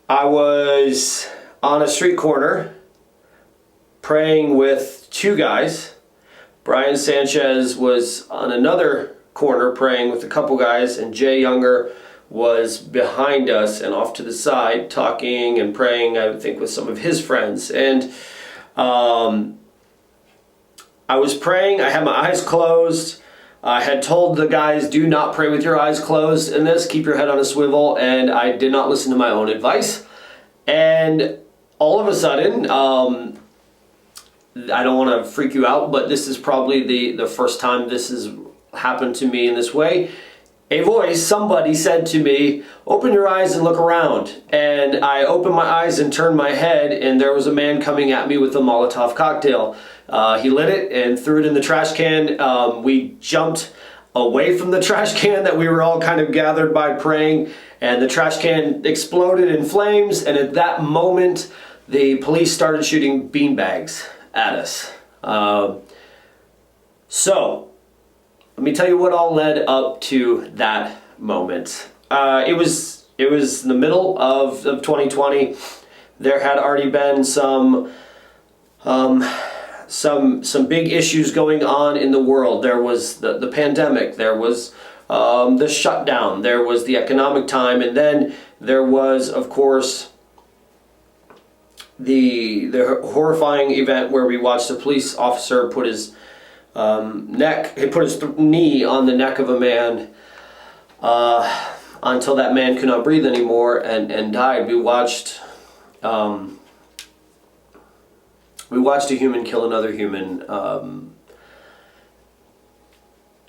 I was on a street corner praying with two guys. Brian Sanchez was on another corner praying with a couple guys, and Jay Younger was behind us and off to the side talking and praying, I think, with some of his friends. And I was praying, I had my eyes closed. I had told the guys, do not pray with your eyes closed in this, keep your head on a swivel, and I did not listen to my own advice. And all of a sudden, I don't want to freak you out, but this is probably the first time this has happened to me in this way. A voice, somebody said to me, open your eyes and look around. And I opened my eyes and turned my head, and there was a man coming at me with a Molotov cocktail. He lit it and threw it in the trash can. We jumped away from the trash can that we were all kind of gathered by praying, and the trash can exploded in flames, and at that moment, the police started shooting beanbags at us. So, let me tell you what all led up to that moment. It was in the middle of 2020. There had already been some big issues going on in the world. There was the pandemic. There was the shutdown. There was the economic time, and then there was, of course, the horrifying event where we watched a police officer put his knee on the neck of a man until that man could not breathe anymore and died. We watched a human kill another human.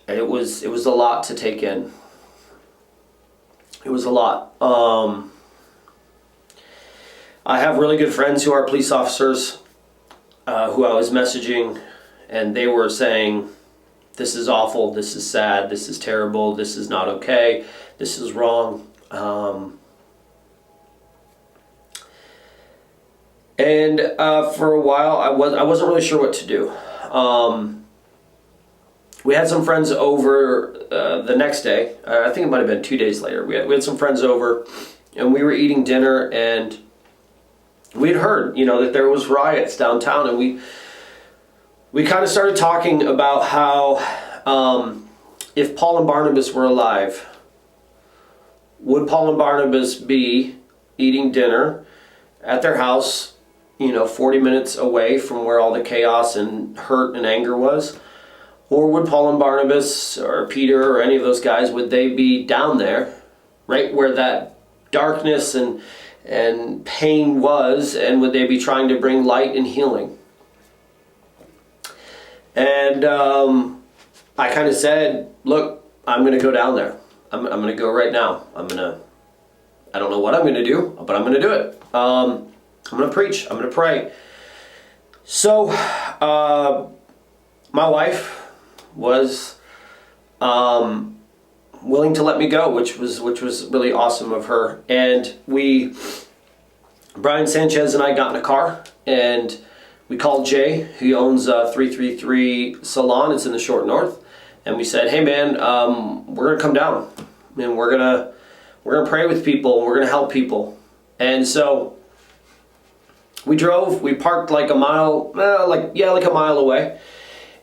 It was a lot to take in. It was a lot. I have really good friends who are police officers who I was messaging, and they were saying, this is awful, this is sad, this is terrible, this is not okay, this is wrong. And for a while, I wasn't really sure what to do. We had some friends over the next day. I think it might have been 2 days later. We had some friends over, and we were eating dinner, and we'd heard, that there was riots downtown, and we kind of started talking about how if Paul and Barnabas were alive, would Paul and Barnabas be eating dinner at their house, 40 minutes away from where all the chaos and hurt and anger was? Or would Paul and Barnabas or Peter or any of those guys, would they be down there, right where that darkness and pain was, and would they be trying to bring light and healing? And I kind of said, look, I'm going to go down there. I'm going to go right now. I don't know what I'm going to do, but I'm going to do it. I'm going to preach. I'm going to pray. So, my wife was willing to let me go, which was really awesome of her. And Brian Sanchez and I got in a car, and we called Jay, who owns 333 Salon. It's in the Short North, and we said, "Hey, man, we're gonna come down, and we're gonna pray with people, and we're gonna help people." And so we drove. We parked like a mile, like a mile away,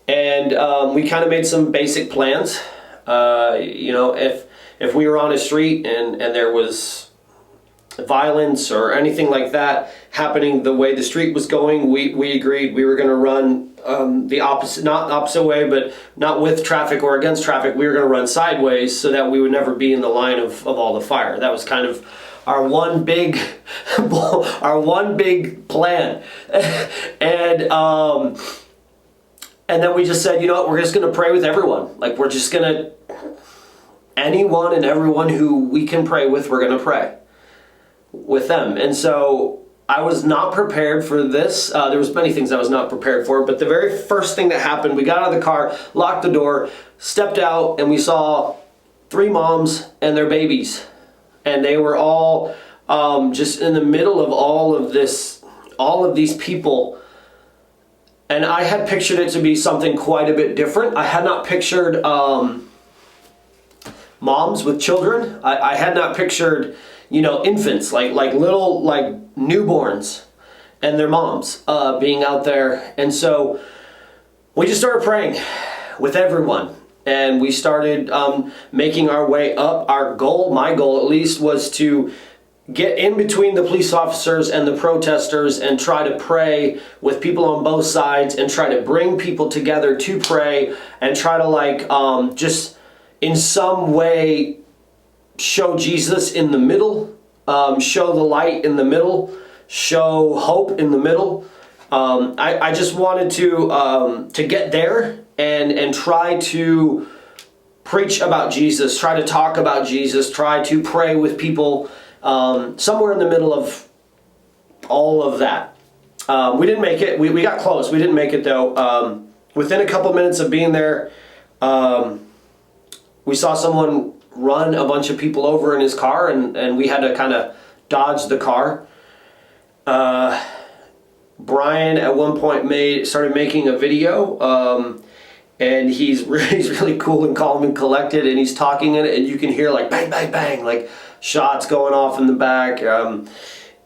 and we kind of made some basic plans. If we were on a street and there was violence or anything like that happening the way the street was going, we agreed we were going to run the opposite, not opposite way, but not with traffic or against traffic. We were going to run sideways so that we would never be in the line of all the fire. That was kind of our one big plan. And then we just said, we're just going to pray with everyone. Like, we're just going to, anyone and everyone who we can pray with, we're going to pray with them. And so I was not prepared for this. There was many things I was not prepared for, but the very first thing that happened, we got out of the car, locked the door, stepped out, and we saw 3 moms and their babies. And they were all just in the middle of all of these people. And I had pictured it to be something quite a bit different. I had not pictured moms with children. I had not pictured, infants, like little, like newborns and their moms being out there. And so we just started praying with everyone. And we started making our way up. My goal at least, was to get in between the police officers and the protesters and try to pray with people on both sides and try to bring people together to pray and try to just in some way show Jesus in the middle, show the light in the middle, show hope in the middle. I just wanted to get there and try to preach about Jesus, try to talk about Jesus, try to pray with people somewhere in the middle of all of that. We didn't make it. We got close. We didn't make it though. Within a couple minutes of being there, we saw someone run a bunch of people over in his car, and we had to kind of dodge the car. Brian at one point started making a video, and he's really cool and calm and collected, and he's talking in it, and you can hear like bang, bang, bang, like shots going off in the back,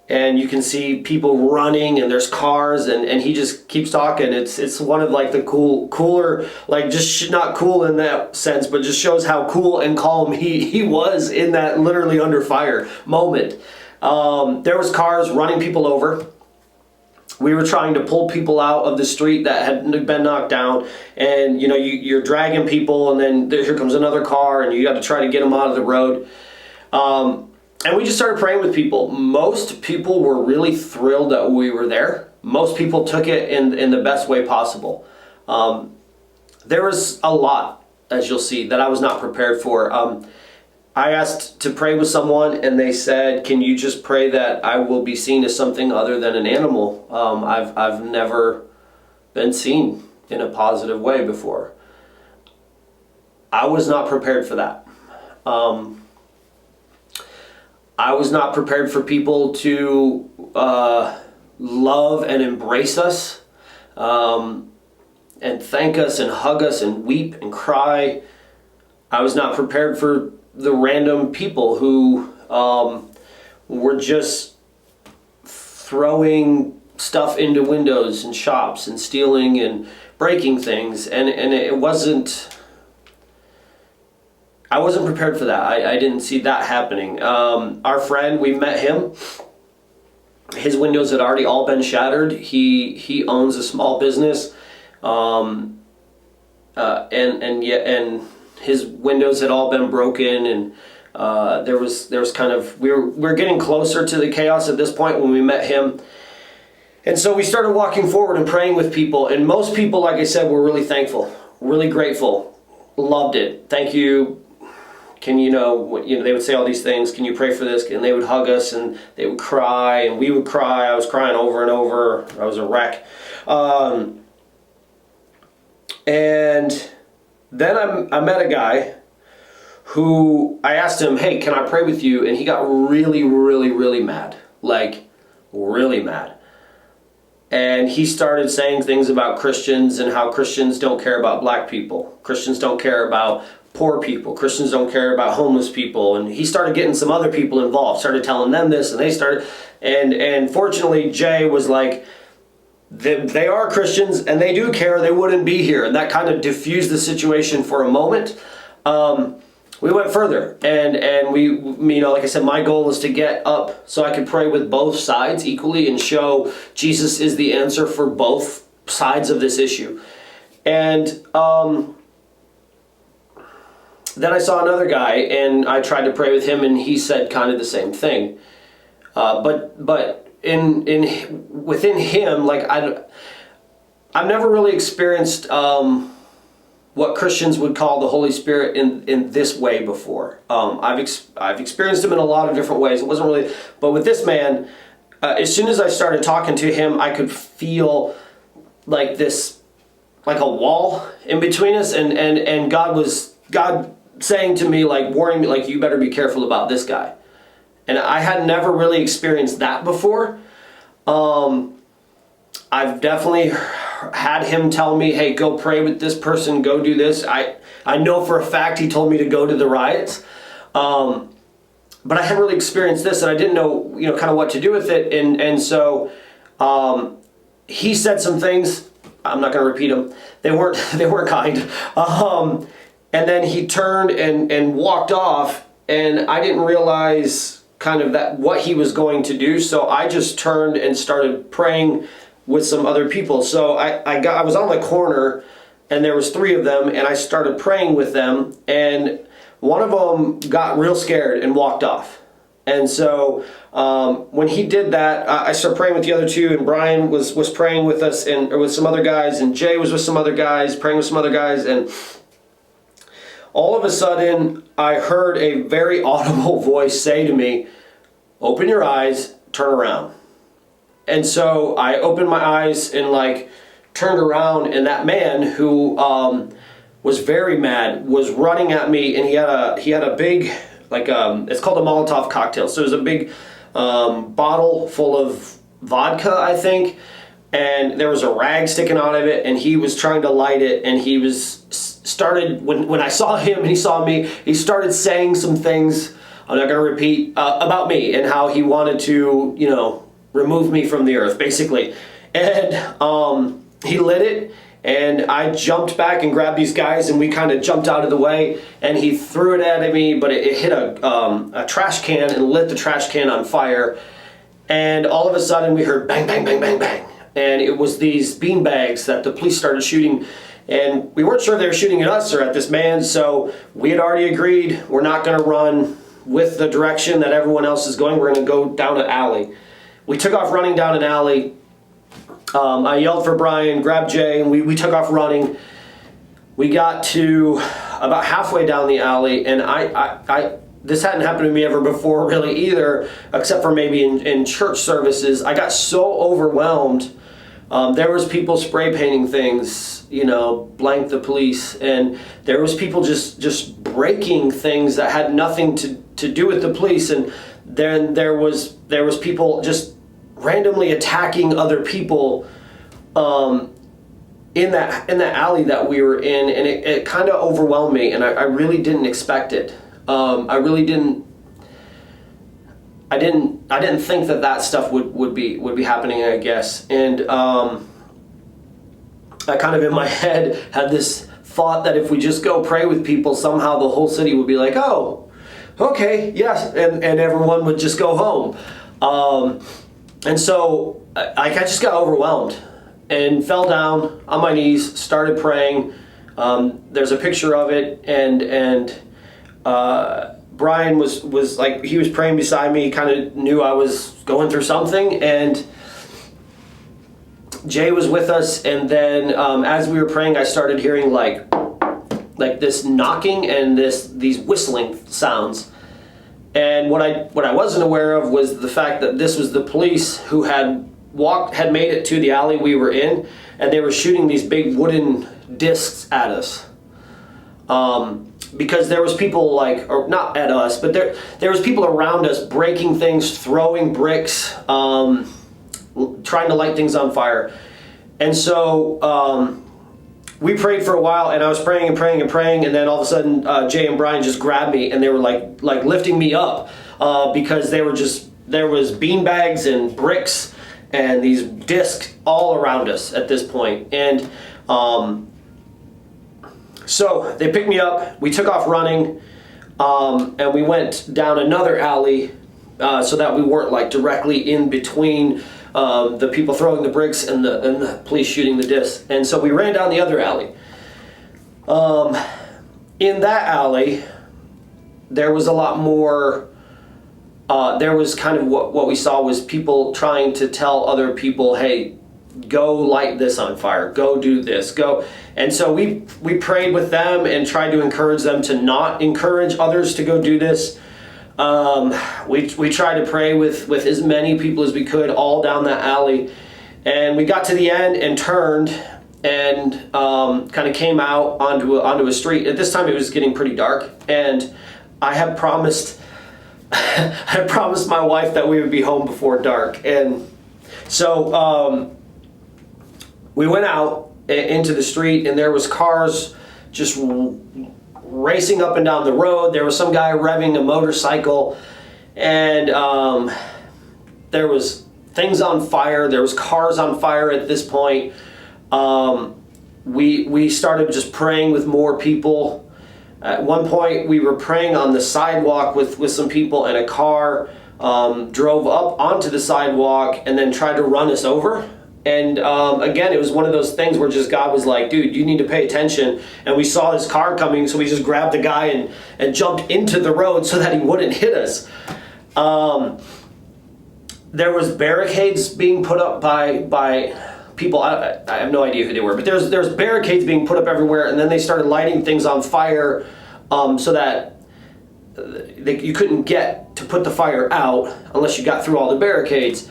and you can see people running, and there's cars, and he just keeps talking. It's one of like the cooler, like just not cool in that sense, but just shows how cool and calm he was in that literally under fire moment. There was cars running people over. We were trying to pull people out of the street that had been knocked down, and you're dragging people, and then here comes another car, and you got to try to get them out of the road. And we just started praying with people. Most people were really thrilled that we were there. Most people took it in the best way possible. There was a lot, as you'll see, that I was not prepared for. I asked to pray with someone, and they said, "Can you just pray that I will be seen as something other than an animal?" I've never been seen in a positive way before. I was not prepared for that. I was not prepared for people to love and embrace us, and thank us and hug us and weep and cry. I was not prepared for the random people who were just throwing stuff into windows and shops and stealing and breaking things, and I wasn't prepared for that. I didn't see that happening. Our friend, we met him. His windows had already all been shattered. He owns a small business, and his windows had all been broken, and there was kind of we're getting closer to the chaos at this point when we met him. And so we started walking forward and praying with people, and most people, like I said, were really thankful, really grateful, loved it. Thank you. Can they would say all these things. Can you pray for this? And they would hug us, and they would cry, and we would cry. I was crying over and over. I was a wreck. And then I met a guy who I asked him, "Hey, can I pray with you?" And he got really, really, really mad. Like, really mad. And he started saying things about Christians and how Christians don't care about black people. Christians don't care about poor people. Christians don't care about homeless people. And he started getting some other people involved, started telling them this, and they started, and fortunately Jay was like, they are Christians and they do care, they wouldn't be here. And that kind of diffused the situation for a moment. We went further, and we, like I said, my goal is to get up so I could pray with both sides equally and show Jesus is the answer for both sides of this issue. And then I saw another guy, and I tried to pray with him, and he said kind of the same thing. But within him, like I've never really experienced what Christians would call the Holy Spirit in this way before. I've experienced him in a lot of different ways. It wasn't really, but with this man, as soon as I started talking to him, I could feel like this, like a wall in between us, and God saying to me, like warning me, like, you better be careful about this guy. And I had never really experienced that before. I've definitely had him tell me, "Hey, go pray with this person, go do this." I know for a fact he told me to go to the riots. But I hadn't really experienced this, and I didn't know, kind of what to do with it. And so he said some things. I'm not going to repeat them. They weren't kind. And then he turned and walked off, and I didn't realize kind of that what he was going to do. So I just turned and started praying with some other people. So I was on the corner, and there was 3 of them, and I started praying with them, and one of them got real scared and walked off. And so when he did that, I started praying with the other 2, and Brian was praying with us and with some other guys, and Jay was with some other guys, praying with some other guys, and all of a sudden I heard a very audible voice say to me, "Open your eyes, turn around." And so I opened my eyes and turned around, and that man who was very mad was running at me, and he had a big it's called a Molotov cocktail. So it was a big bottle full of vodka, I think, and there was a rag sticking out of it, and he was trying to light it, and he started when I saw him and he saw me, he started saying some things I'm not going to repeat about me and how he wanted to remove me from the earth, basically. And he lit it, and I jumped back and grabbed these guys, and we kind of jumped out of the way, and he threw it at me, but it hit a trash can and lit the trash can on fire. And all of a sudden we heard bang, bang, bang, bang, bang. And it was these bean bags that the police started shooting, and we weren't sure if they were shooting at us or at this man, so we had already agreed we're not going to run with the direction that everyone else is going. We're going to go down an alley. We took off running down an alley. I yelled for Brian, grabbed Jay, and we took off running. We got to about halfway down the alley, and this hadn't happened to me ever before really either, except for maybe in church services. I got so overwhelmed. There was people spray painting things, blank the police, and there was people just breaking things that had nothing to do with the police, and then there was people just randomly attacking other people in that alley that we were in, and it kind of overwhelmed me, and I really didn't expect it. I didn't think that stuff would be happening, I guess. And I kind of in my head had this thought that if we just go pray with people, somehow the whole city would be like, "Oh, okay, yes," and everyone would just go home. And so I just got overwhelmed and fell down on my knees, started praying. There's a picture of it, and Brian was he was praying beside me. He kind of knew I was going through something, and Jay was with us. And then as we were praying, I started hearing like this knocking and these whistling sounds. And what I wasn't aware of was the fact that this was the police who had made it to the alley we were in, and they were shooting these big wooden discs at us. Because there was people or not at us, but there was people around us breaking things, throwing bricks, trying to light things on fire. And so we prayed for a while, and I was praying and praying and praying, and then all of a sudden Jay and Brian just grabbed me, and they were like lifting me up because there was bean bags and bricks and these discs all around us at this point. And so they picked me up, we took off running, and we went down another alley so that we weren't directly in between the people throwing the bricks and the police shooting the discs. And so we ran down the other alley. In that alley, there was a lot more, there was kind of what we saw was people trying to tell other people, "Hey, go light this on fire, go do this, go." And so we prayed with them and tried to encourage them to not encourage others to go do this. We tried to pray with as many people as we could all down that alley, and we got to the end and turned and kind of came out onto a street. At this time it was getting pretty dark, and I had promised my wife that we would be home before dark. And so we went out into the street, and there was cars just racing up and down the road. There was some guy revving a motorcycle, and there was things on fire. There was cars on fire at this point. We started just praying with more people. At one point, we were praying on the sidewalk with some people, and a car drove up onto the sidewalk and then tried to run us over. And again, it was one of those things where just God was like, dude, you need to pay attention. And we saw this car coming, so we just grabbed the guy and jumped into the road so that he wouldn't hit us. There was barricades being put up by people. I have no idea who they were, but there's barricades being put up everywhere, and then they started lighting things on fire so that you couldn't get to put the fire out unless you got through all the barricades.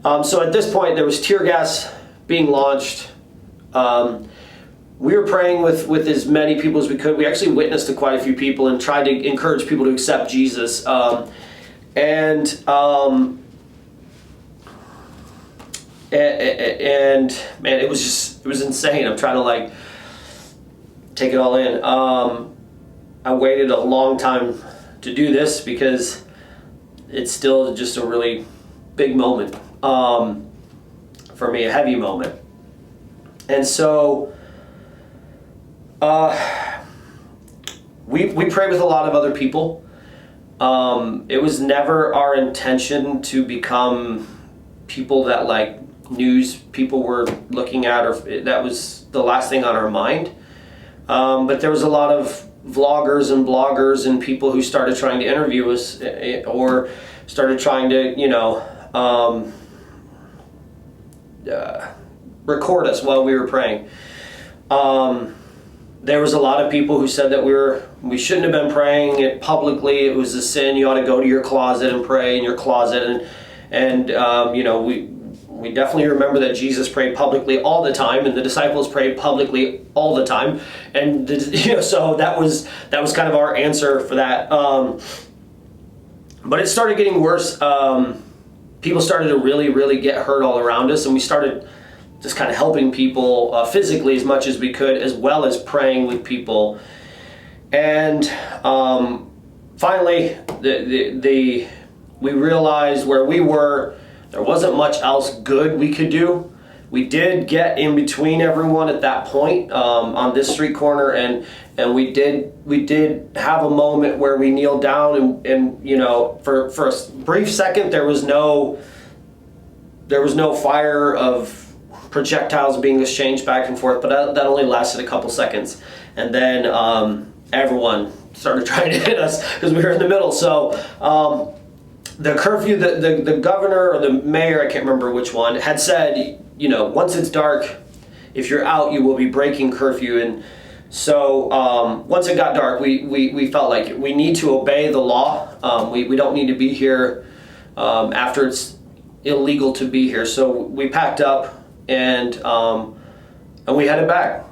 So at this point, there was tear gas being launched. We were praying with as many people as we could. We actually witnessed to quite a few people and tried to encourage people to accept Jesus. And man, it was insane. I'm trying to like take it all in. I waited a long time to do this because it's still just a really big moment for me, a heavy moment. And so we prayed with a lot of other people. It was never our intention to become people that like news people were looking at, or that was the last thing on our mind. But there was a lot of vloggers and bloggers and people who started trying to interview us or started trying to, record us while we were praying. There was a lot of people who said that we shouldn't have been praying it publicly. It was a sin. You ought to go to your closet and pray in your closet. And we definitely remember that Jesus prayed publicly all the time, and the disciples prayed publicly all the time. And so that was kind of our answer for that. But it started getting worse. People started to really, really get hurt all around us, and we started just kind of helping people physically as much as we could, as well as praying with people. And finally, we realized where we were, there wasn't much else good we could do. We did get in between everyone at that point on this street corner, and we did have a moment where we kneeled down and for a brief second there was no fire of projectiles being exchanged back and forth, but that only lasted a couple seconds, and then everyone started trying to hit us because we were in the middle. So the curfew, the governor or the mayor, I can't remember which one, had said, once it's dark, if you're out, you will be breaking curfew. And so once it got dark, we felt like we need to obey the law. We don't need to be here after it's illegal to be here. So we packed up and we headed back.